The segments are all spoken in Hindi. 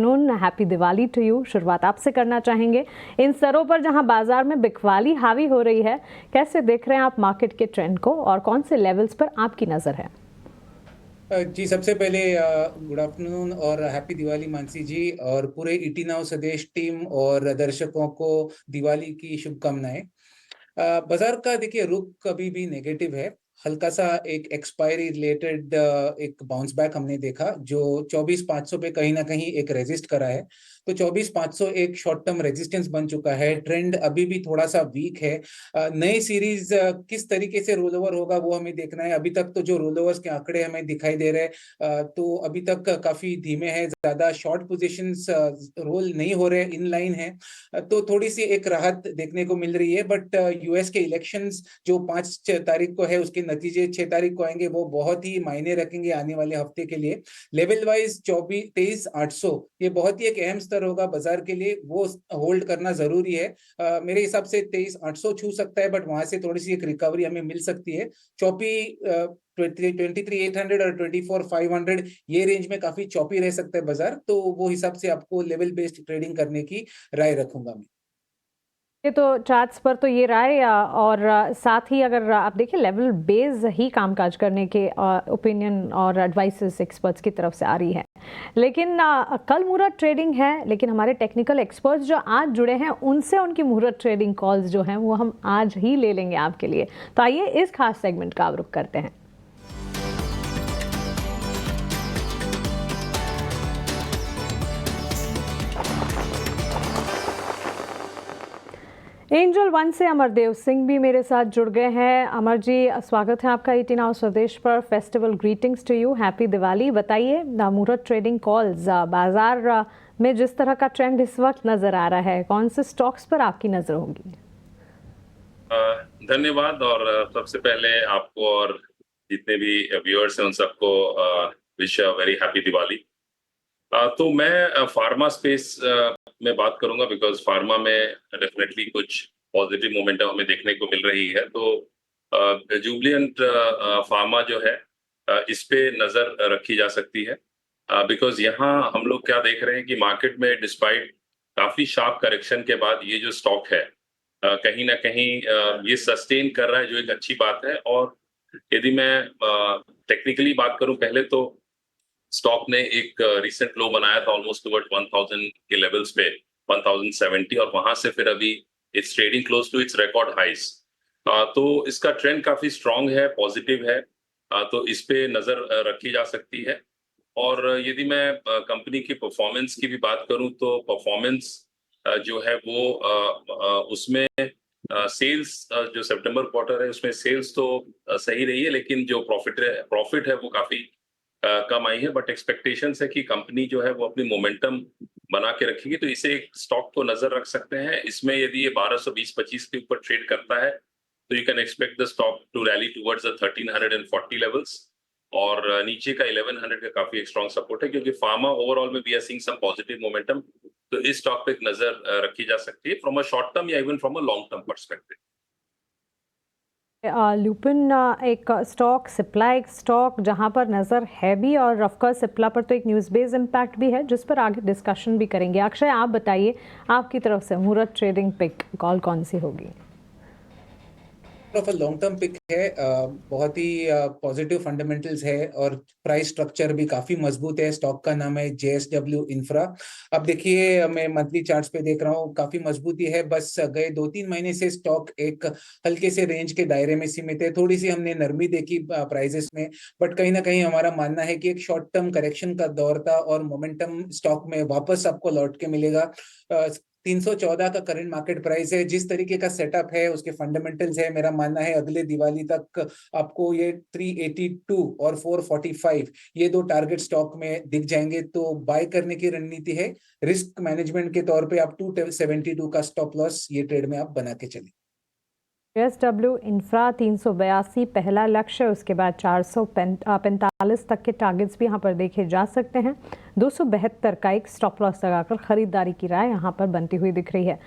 Happy Diwali to you. शुरुआत आपसे करना चाहेंगे इन स्तरों पर जहां बाजार में बिकवाली हावी हो रही है, कैसे देख रहे हैं आप मार्केट के ट्रेंड को और कौन से लेवल्स पर आपकी नजर है? जी, सबसे पहले गुड आफ्टरनून और हैप्पी दिवाली मानसी जी, और पूरे ईटी नाउ स्वदेश टीम और दर्शकों को दिवाली की शुभकामनाएं। बाजार का देखिए रुख अभी भी नेगेटिव है। हल्का सा एक एक्सपायरी रिलेटेड एक बाउंस बैक हमने देखा जो 24,500 पे कहीं ना कहीं एक रेजिस्ट करा है। तो 24,500 एक शॉर्ट टर्म रेजिस्टेंस बन चुका है। ट्रेंड अभी भी थोड़ा सा वीक है। नई सीरीज किस तरीके से रोल ओवर होगा वो हमें देखना है। अभी तक तो जो रोल ओवर्स के आंकड़े हमें दिखाई दे रहे हैं तो अभी तक काफी धीमे हैं, ज्यादा शॉर्ट पोजीशंस रोल नहीं हो रहे, इन लाइन है। तो थोड़ी सी एक राहत देखने को मिल रही है। बट यूएस के इलेक्शंस जो 5 तारीख को है, उसके नतीजे 6 तारीख को आएंगे, वो बहुत ही मायने रखेंगे आने वाले हफ्ते के लिए। लेवल वाइज 23,800 ये बहुत ही एक अहम स्तर होगा बाजार के लिए, वो होल्ड करना जरूरी है। मेरे हिसाब से 23,800 छू सकता है, बट वहां से थोड़ी सी एक रिकवरी हमें मिल सकती है। चौपी 23,800 और 24,500 ये रेंज में काफी चौपी रह सकता है बाजार। तो वो हिसाब से आपको लेवल बेस्ड ट्रेडिंग करने की राय रखूंगा मैं। ये तो चार्ट्स पर तो ये राय और साथ ही अगर आप देखिए लेवल बेस ही कामकाज करने के ओपिनियन और एडवाइसेस एक्सपर्ट्स की तरफ से आ रही है। लेकिन कल मुहूर्त ट्रेडिंग है, लेकिन हमारे टेक्निकल एक्सपर्ट्स जो आज जुड़े हैं उनसे उनकी मुहूर्त ट्रेडिंग कॉल्स जो हैं वो हम आज ही ले लेंगे आपके लिए। तो आइए इस खास सेगमेंट का रुख करते हैं। एंजल वन से अमरदेव सिंह भी मेरे साथ जुड़ गए हैं। अमर जी, स्वागत है आपका ईटी नाउ स्वदेश पर। Festival greetings to you, happy Diwali. बताइए मुहूर्त ट्रेडिंग कॉल्स, बाजार में जिस तरह का ट्रेंड इस वक्त नजर आ रहा है, कौन से स्टॉक्स पर आपकी नजर होगी? धन्यवाद। और सबसे पहले आपको और जितने भी व्यूअर्स हैं उन सबको विश वेरी हैप्पी दिवाली। तो मैं फार्मा स्पेस में बात करूंगा, बिकॉज फार्मा में डेफिनेटली कुछ पॉजिटिव मोमेंटम हमें देखने को मिल रही है। तो जुबलिएंट फार्मा जो है इस पे नजर रखी जा सकती है, बिकॉज यहाँ हम लोग क्या देख रहे हैं कि मार्केट में डिस्पाइट काफी शार्प करेक्शन के बाद ये जो स्टॉक है कहीं ना कहीं ये सस्टेन कर रहा है, जो एक अच्छी बात है। और यदि मैं टेक्निकली बात करूं पहले, तो स्टॉक ने एक रिसेंट लो बनाया था ऑलमोस्ट टुवर्ड 1000 के लेवल्स पे, 1070, और वहां से फिर अभी it's trading close to its record highs. तो इसका ट्रेंड काफी स्ट्रांग है, पॉजिटिव है। तो इस पे नजर रखी जा सकती है। और यदि मैं कंपनी की परफॉर्मेंस की भी बात करूं, तो परफॉर्मेंस जो है वो उसमें सेल्स जो सितंबर क्वार्टर है उसमें सेल्स तो सही रही है, लेकिन जो प्रॉफिट है वो काफी कम आई है। बट एक्सपेक्टेशंस है कि कंपनी जो है वो अपनी मोमेंटम बना के रखेगी, तो इसे एक स्टॉक को नजर रख सकते हैं। इसमें यदि ये 1220-25 के ऊपर ट्रेड करता है तो you can expect the stock to rally towards the 1340 levels. और नीचे का 1100 का काफी स्ट्रॉन्ग सपोर्ट है, क्योंकि फार्मा ओवरऑल में we are seeing some positive momentum. तो इस स्टॉक पे एक नजर रखी जा सकती है फ्रॉम अ शॉर्ट टर्म या even from a long term perspective. Lupin एक स्टॉक, सिप्ला एक स्टॉक जहां पर नज़र है भी, और ऑफकोर्स सिप्ला पर तो एक न्यूज़ बेस्ड इम्पैक्ट भी है जिस पर आगे डिस्कशन भी करेंगे। अक्षय, आप बताइए आपकी तरफ से मुहूर्त ट्रेडिंग पिक कॉल कौन सी होगी? Of a long term pick है। बहुत ही पॉजिटिव फंडामेंटल्स है और प्राइस स्ट्रक्चर भी काफी मजबूत है। स्टॉक का नाम है जेएसडब्ल्यू इंफ्रा। अब देखिए, मैं मंथली चार्ट्स पे देख रहा हूँ, काफी मजबूती है। बस गए 2-3 महीने से स्टॉक एक हल्के से रेंज के दायरे में सीमित है। थोड़ी सी हमने नरमी देखी प्राइजेस में, बट कहीं ना कहीं हमारा मानना है कि एक शॉर्ट टर्म करेक्शन का दौर था और मोमेंटम स्टॉक में वापस आपको लौट के मिलेगा। 314 का करंट मार्केट प्राइस है। जिस तरीके का सेटअप है, उसके फंडामेंटल्स है, मेरा मानना है अगले दिवाली तक आपको ये 382 और 445 ये दो टारगेट स्टॉक में दिख जाएंगे। तो बाय करने की रणनीति है। रिस्क मैनेजमेंट के तौर पे आप 272 का स्टॉप लॉस ये ट्रेड में आप बना के चलें। जेएसडब्ल्यू इंफ्रा 382 पहला लक्ष्य, उसके बाद 445 तक के टारगेट्स भी यहाँ पर देखे जा सकते हैं। 272 का एक स्टॉप लॉस लगाकर खरीदारी की राय यहाँ पर बनती हुई दिख रही है।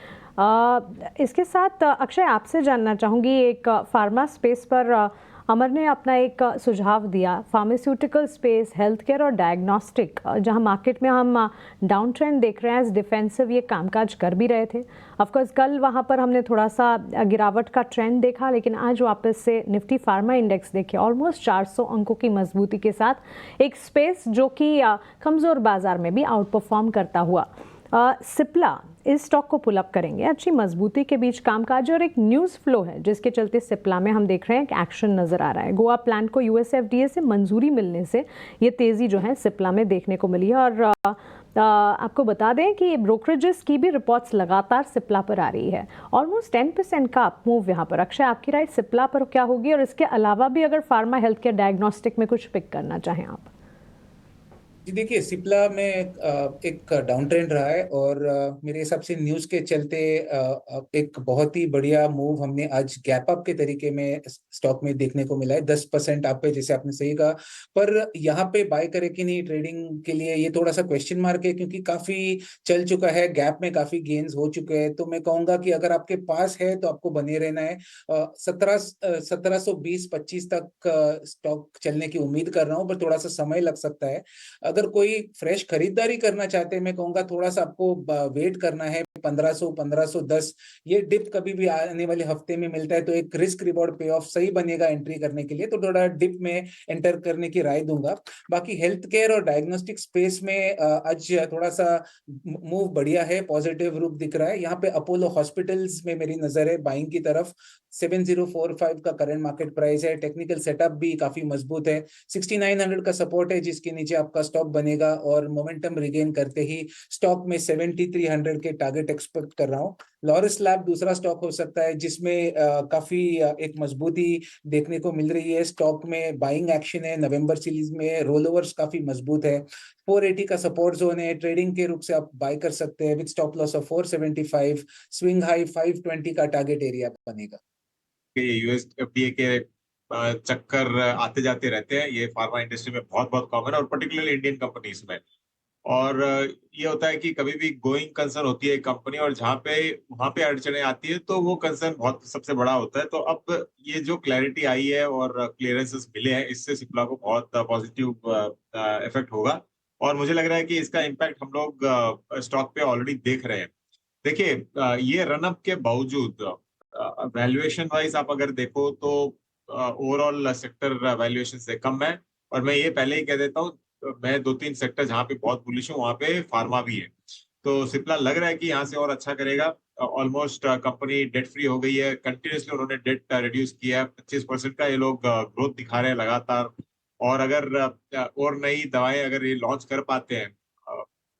इसके साथ अक्षय, आपसे जानना चाहूँगी एक फार्मा स्पेस पर अमर ने अपना एक सुझाव दिया, फार्मास्यूटिकल स्पेस, हेल्थ केयर और डायग्नोस्टिक, जहां मार्केट में हम डाउन ट्रेंड देख रहे हैं, एज डिफेंसिव ये कामकाज कर भी रहे थे। ऑफकोर्स कल वहां पर हमने थोड़ा सा गिरावट का ट्रेंड देखा, लेकिन आज वापस से निफ्टी फार्मा इंडेक्स देखिए ऑलमोस्ट 400 अंकों की मजबूती के साथ एक स्पेस जो कि कमज़ोर बाजार में भी आउट परफॉर्म करता हुआ। सिप्ला इस स्टॉक को पुल अप करेंगे, अच्छी मजबूती के बीच कामकाज और एक न्यूज़ फ्लो है जिसके चलते सिप्ला में हम देख रहे हैं कि एक्शन नजर आ रहा है। गोवा प्लांट को यूएसएफडीए से मंजूरी मिलने से ये तेजी जो है सिप्ला में देखने को मिली है। और आपको बता दें कि ब्रोकरेजेस की भी रिपोर्ट्स लगातार सिप्ला पर आ रही है, ऑलमोस्ट 10% का अप मूव यहाँ पर। अक्षय, आपकी राय सिप्ला पर क्या होगी, और इसके अलावा भी अगर फार्मा, हेल्थ केयर, डायग्नोस्टिक में कुछ पिक करना चाहें आप? जी देखिए, सिप्ला में एक डाउन ट्रेंड रहा है और मेरे हिसाब से न्यूज़ के चलते एक बहुत ही बढ़िया मूव हमने आज गैप अप के तरीके में स्टॉक में देखने को मिला है। 10% आप पे, जैसे आपने सही कहा, पर यहाँ पे बाय करे कि नहीं ट्रेडिंग के लिए ये थोड़ा सा क्वेश्चन मार्क है, क्योंकि काफी चल चुका है, गैप में काफी गेन्स हो चुके हैं। तो मैं कहूंगा कि अगर आपके पास है तो आपको बने रहना है। 1720-25 तक स्टॉक चलने की उम्मीद कर रहा हूँ, पर थोड़ा सा समय लग सकता है। अगर कोई फ्रेश खरीदारी करना चाहते हैं, मैं कहूंगा थोड़ा सा आपको वेट करना है। 1500-1510 ये डिप कभी भी आने वाले हफ्ते में मिलता है, तो एक रिस्क रिवॉर्ड पे ऑफ सही बनेगा एंट्री करने के लिए, तो थोड़ा डिप में एंटर करने की राय दूंगा। बाकी हेल्थ केयर और डायग्नोस्टिक स्पेस में आज थोड़ा सा मूव बढ़िया है, पॉजिटिव रूप दिख रहा है। यहाँ पे अपोलो हॉस्पिटल्स में मेरी नजर है बाइंग की तरफ। 7045 का करंट मार्केट प्राइस है, टेक्निकल सेटअप भी काफी मजबूत है। 6900 का सपोर्ट है जिसके नीचे आपका स्टॉक बनेगा, और मोमेंटम रिगेन करते ही स्टॉक में 7300 के टारगेट एक्सपेक्ट कर रहा हूँ। लॉरस लैब दूसरा स्टॉक हो सकता है जिसमें काफी एक मजबूती देखने को मिल रही है। स्टॉक में बाइंग एक्शन है, नवंबर सीरीज में रोल ओवर्स काफी मजबूत है। 480 का सपोर्ट जोन है, ट्रेडिंग के रूप से आप बाय कर सकते हैं with stop loss of 475। Swing high 520 का टारगेट एरिया बनेगा। ये यूएसएफडीए के चक्कर आते जाते रहते हैं, ये फार्मा इंडस्ट्री में बहुत बहुत कॉमन है, और पर्टिकुलरली इंडियन कंपनीज में। और ये होता है कि कभी भी गोइंग कंसर्न होती है कंपनी, और वहां पे अड़चने आती है तो वो कंसर्न बहुत सबसे बड़ा होता है। तो अब ये जो क्लैरिटी आई है और क्लियरेंसेस मिले हैं, इससे सिप्ला को बहुत पॉजिटिव इफेक्ट होगा, और मुझे लग रहा है कि इसका इम्पैक्ट हम लोग स्टॉक पे ऑलरेडी देख रहे हैं। देखिए, ये रनअप के बावजूद वैल्यूएशन वाइज आप अगर देखो तो ओवरऑल सेक्टर वैल्यूएशन से कम है। और मैं ये पहले ही कह देता हूँ, मैं 2-3 सेक्टर जहाँ पे बहुत बुलिश हूँ वहाँ पे फार्मा भी है। तो सिप्ला लग रहा है कि यहाँ से और अच्छा करेगा। ऑलमोस्ट कंपनी डेट फ्री हो गई है, कंटिन्यूसली उन्होंने डेट रिड्यूस किया है। 25% का ये लोग ग्रोथ दिखा रहे हैं लगातार। और अगर और नई दवाएं अगर ये लॉन्च कर पाते हैं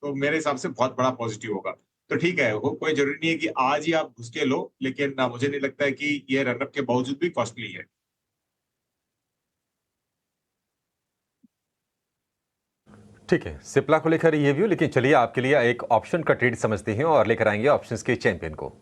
तो मेरे हिसाब से बहुत बड़ा पॉजिटिव होगा। तो ठीक है, वो कोई जरूरी नहीं है कि आज ही आप घुस के लो, लेकिन मुझे नहीं लगता है कि ये रनअप के बावजूद भी कॉस्टली है। ठीक है, सिप्ला को लेकर ये व्यू, लेकिन चलिए आपके लिए एक ऑप्शन का ट्रेड समझते हैं और लेकर आएंगे ऑप्शंस के चैंपियन को।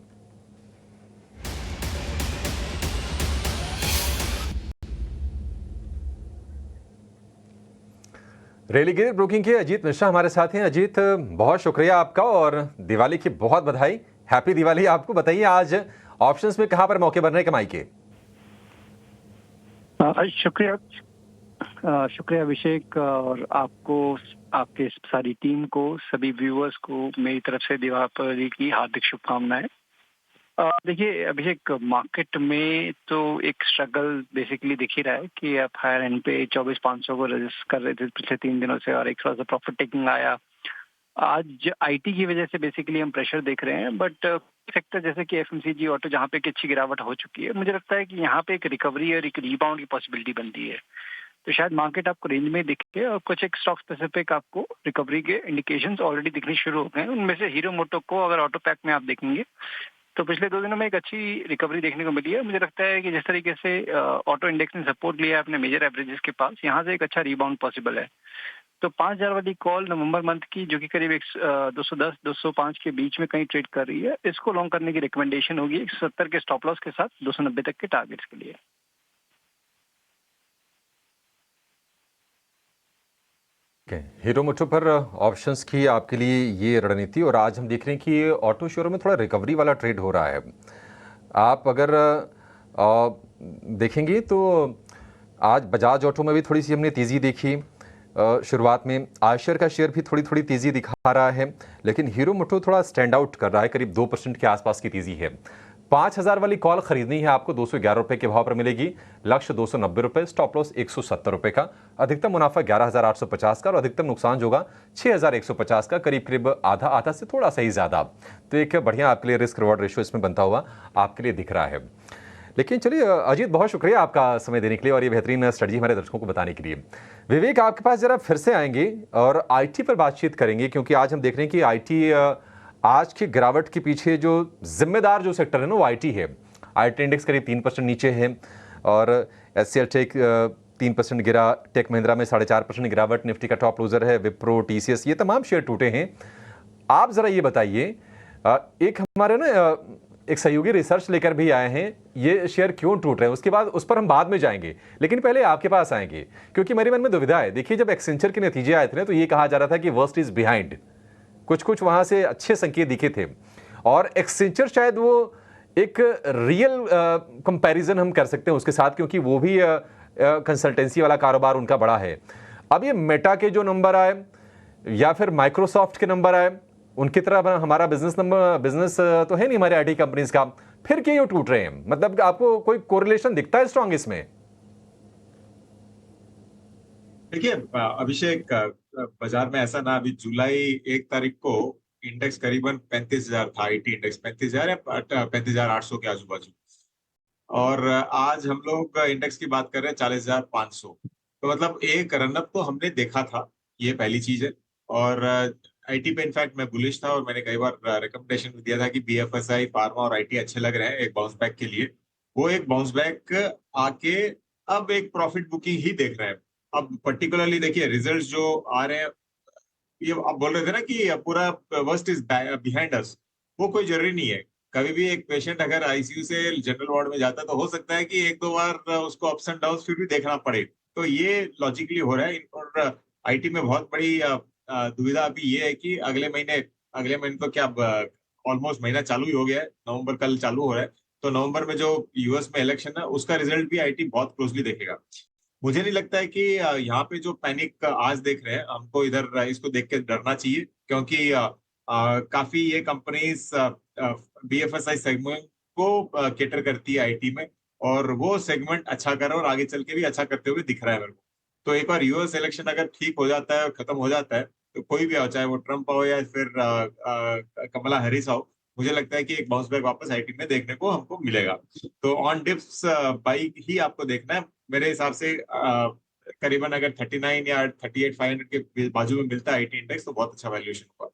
रेलिगेयर ब्रोकिंग के अजीत मिश्रा हमारे साथ हैं। अजीत, बहुत शुक्रिया आपका और दिवाली की बहुत बधाई। हैप्पी दिवाली आपको। बताइए आज ऑप्शंस में कहां पर मौके बन रहे हैं कमाई के? शुक्रिया अभिषेक, और आपको, आपके सारी टीम को, सभी व्यूअर्स को मेरी तरफ से दिवाली की हार्दिक शुभकामनाएं। देखिए अभिषेक, मार्केट में तो एक स्ट्रगल बेसिकली दिख ही रहा है कि आप हायर एंड पे 24,500 को रजिस्ट कर रहे थे पिछले 3 दिनों से, और एक थोड़ा सा प्रॉफिट टेकिंग आया। आज आईटी की वजह से बेसिकली हम प्रेशर देख रहे हैं, बट सेक्टर जैसे कि एफएमसीजी, ऑटो, जहाँ पे एक अच्छी गिरावट हो चुकी है, मुझे लगता है कि यहाँ पे एक रिकवरी और एक रीबाउंड की पॉसिबिलिटी बनती है। तो शायद मार्केट आपको रेंज में दिखे, और कुछ एक स्टॉक स्पेसिफिक आपको रिकवरी के इंडिकेशंस ऑलरेडी दिखने शुरू हो गए हैं। उनमें से हीरो मोटो को अगर ऑटो पैक में आप देखेंगे तो पिछले 2 दिनों में एक अच्छी रिकवरी देखने को मिली है। मुझे लगता है कि जिस तरीके से ऑटो इंडेक्स ने सपोर्ट लिया है अपने मेजर एवरेजेस के पास, यहाँ से एक अच्छा रिबाउंड पॉसिबल है। तो 5000 वाली कॉल नवंबर मंथ की, जो कि करीब 210-205 के बीच में कहीं ट्रेड कर रही है, इसको लॉन्ग करने की रिकमेंडेशन होगी 170 के स्टॉप लॉस के साथ 290 तक के टारगेट्स के लिए। हीरो मोटो पर ऑप्शंस की आपके लिए ये रणनीति, और आज हम देख रहे हैं कि ऑटो शोरूम में थोड़ा रिकवरी वाला ट्रेड हो रहा है। आप अगर देखेंगे तो आज बजाज ऑटो में भी थोड़ी सी हमने तेज़ी देखी। शुरुआत में आयशर का शेयर भी थोड़ी थोड़ी तेज़ी दिखा रहा है, लेकिन हीरो मोटो थोड़ा स्टैंड आउट कर रहा है, करीब 2% के आसपास की तेज़ी है। 5000 वाली कॉल खरीदनी है आपको, 211 रुपए के भाव पर मिलेगी। लक्ष्य 290 रुपए, स्टॉप लॉस 170 रुपए का। अधिकतम मुनाफा 11850 का और अधिकतम नुकसान जो होगा 6150 का, करीब करीब आधा आधा से थोड़ा सा ही ज्यादा। तो एक बढ़िया आपके लिए रिस्क रिवॉर्ड रेशियो इसमें बनता हुआ आपके लिए दिख रहा है। लेकिन चलिए अजीत, बहुत शुक्रिया आपका समय देने के लिए और ये बेहतरीन स्ट्रेटजी हमारे दर्शकों को बताने के लिए। विवेक, आपके पास जरा फिर से आएंगे और आईटी पर बातचीत करेंगे, क्योंकि आज हम देख रहे हैं कि आईटी आज की गिरावट के पीछे जो जिम्मेदार जो सेक्टर है ना वो आईटी है। आईटी इंडेक्स करीब 3% नीचे है और एचसीएल टेक 3% गिरा, टेक महिंद्रा में 4.5% गिरावट, निफ्टी का टॉप लूजर है विप्रो, टीसीएस, ये तमाम शेयर टूटे हैं। आप जरा ये बताइए, एक हमारे ना एक सहयोगी रिसर्च लेकर भी आए हैं, ये शेयर क्यों टूट रहे हैं, उसके बाद उस पर हम बाद में जाएंगे, लेकिन पहले आपके पास आएंगे क्योंकि मेरे मन में दुविधा है। देखिए, जब एक्सेंचर के नतीजे आए थे ना तो ये कहा जा रहा था कि वर्स्ट इज बिहाइंड, कुछ वहां से अच्छे संकेत दिखे थे और एक्सेंचर शायद वो एक रियल कंपैरिजन हम कर सकते हैं उसके साथ, क्योंकि वो भी कंसल्टेंसी वाला कारोबार उनका बड़ा है। अब ये मेटा के जो नंबर आए या फिर माइक्रोसॉफ्ट के नंबर आए, उनकी तरह हमारा बिजनेस तो है नहीं हमारे आईटी कंपनीज का, फिर क्यों ये टूट रहे हैं? मतलब आपको कोई कोरिलेशन दिखता है स्ट्रॉन्ग इसमें? देखिए अभिषेक, बाजार में ऐसा ना, अभी जुलाई 1 तारीख को इंडेक्स करीबन 35,000 था, आईटी इंडेक्स 35,000 या 35,800 के आजू बाजू, और आज हम लोग इंडेक्स की बात कर रहे हैं 40,500। तो मतलब एक रनअप तो हमने देखा था, ये पहली चीज है। और आईटी पे इनफैक्ट मैं बुलिश था और मैंने कई बार रिकमेंडेशन भी दिया था कि बीएफएसआई, फार्मा और आईटी अच्छे लग रहे हैं एक बाउंस बैक के लिए। वो एक बाउंस बैक आके अब एक प्रॉफिट बुकिंग ही देख रहे हैं। अब पर्टिकुलरली देखिए रिजल्ट्स जो आ रहे हैं, ये आप बोल रहे थे ना कि पूरा वर्स्ट इज बिहाइंड अस, वो कोई जरूरी नहीं है। कभी भी एक पेशेंट अगर आईसीयू से जनरल वार्ड में जाता है तो हो सकता है कि 1-2 बार उसको अप्स एंड डाउन फिर भी देखना पड़े। तो ये लॉजिकली हो रहा है। और आईटी में बहुत बड़ी दुविधा अभी ये है कि अगले महीने तो क्या, ऑलमोस्ट महीना चालू ही हो गया है, नवंबर कल चालू हो रहा है। तो नवंबर में जो यूएस में इलेक्शन है उसका रिजल्ट भी आईटी बहुत क्लोजली देखेगा। मुझे नहीं लगता है कि यहाँ पे जो पैनिक आज देख रहे हैं, हमको इधर इसको देख के डरना चाहिए, क्योंकि काफी ये कंपनीज बीएफएसआई सेगमेंट को केटर करती है आईटी में, और वो सेगमेंट अच्छा कर रहा है और आगे चल के भी अच्छा करते हुए दिख रहा है मेरे को। तो एक बार यूएस इलेक्शन अगर ठीक हो जाता है और खत्म हो जाता है, तो कोई भी आओ, चाहे वो ट्रम्प हो या फिर कमला हैरिस हो, मुझे लगता है कि एक बाउंस बैक वापस आईटी में देखने को हमको मिलेगा। तो ऑन डिप्स बाई ही आपको देखना है मेरे हिसाब से। करीबन अगर 39 या 38,500 के बाजू में मिलता है आईटी इंडेक्स तो बहुत अच्छा वैल्यूएशन होगा।